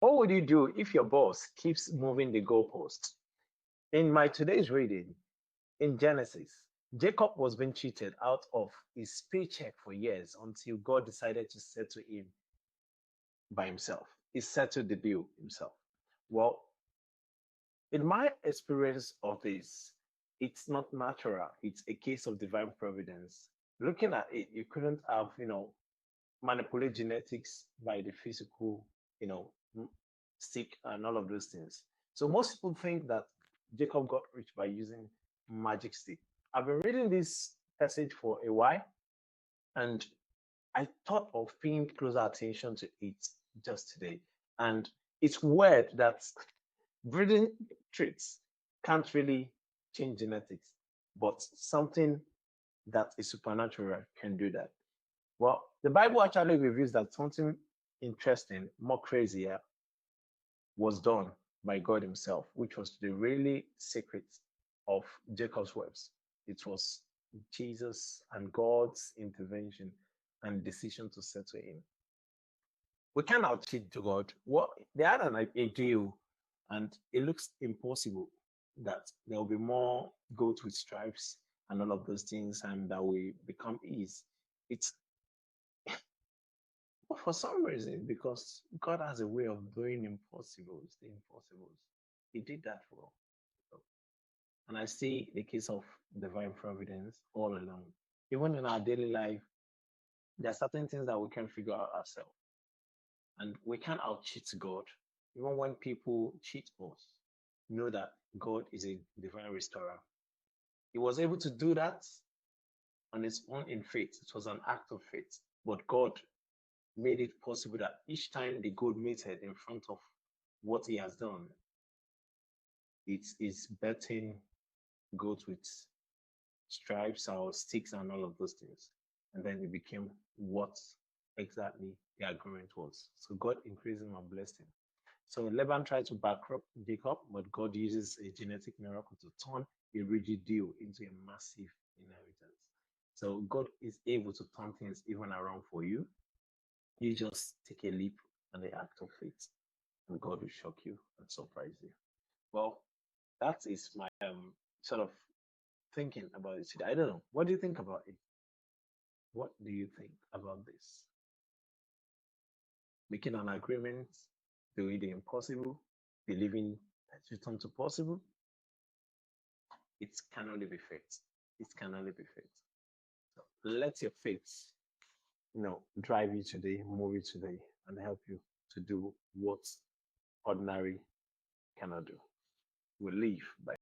What would you do if your boss keeps moving the goalpost? In my today's reading, in Genesis, Jacob was being cheated out of his paycheck for years until God decided to settle him by himself. He settled the deal himself. Well, in my experience of this, it's not natural. It's a case of divine providence. Looking at it, you couldn't have, manipulate genetics by the physical, you know, stick and all of those things. So most people think that Jacob got rich by using magic stick. I've been reading this passage for a while, and I thought of paying closer attention to it just today. And it's weird that breeding traits can't really change genetics, but something that is supernatural can do that. Well, the Bible actually reveals that something interesting, more crazier, was done by God Himself, which was the really secret of Jacob's webs. It was Jesus and God's intervention and decision to settle him. We can't out-cheat to God. What they had a deal, and it looks impossible that there will be more goats with stripes and all of those things, and that we become ease. It's But for some reason, because God has a way of doing impossibles, the impossibles, He did that for us. And I see the case of divine providence all along. Even in our daily life, there are certain things that we can figure out ourselves. And we can't out cheat God. Even when people cheat us, know that God is a divine restorer. He was able to do that on his own in faith. It was an act of faith. But God made it possible that each time the gold mated in front of what he has done, it is betting goats with stripes or sticks and all of those things. And then it became what exactly the agreement was. So God increased him and blessed him. So Laban tried to bankrupt Jacob, but God uses a genetic miracle to turn a rigid deal into a massive inheritance. So God is able to turn things even around for you. You just take a leap and the act of faith, and God will shock you and surprise you. Well, that is my sort of thinking about it today. I don't know. What do you think about it? What do you think about this? Making an agreement, doing the impossible, believing that you turn to possible, it can only be faith. It can only be faith. So let your faith, drive you today, move you today, and help you to do what ordinary cannot do. We live by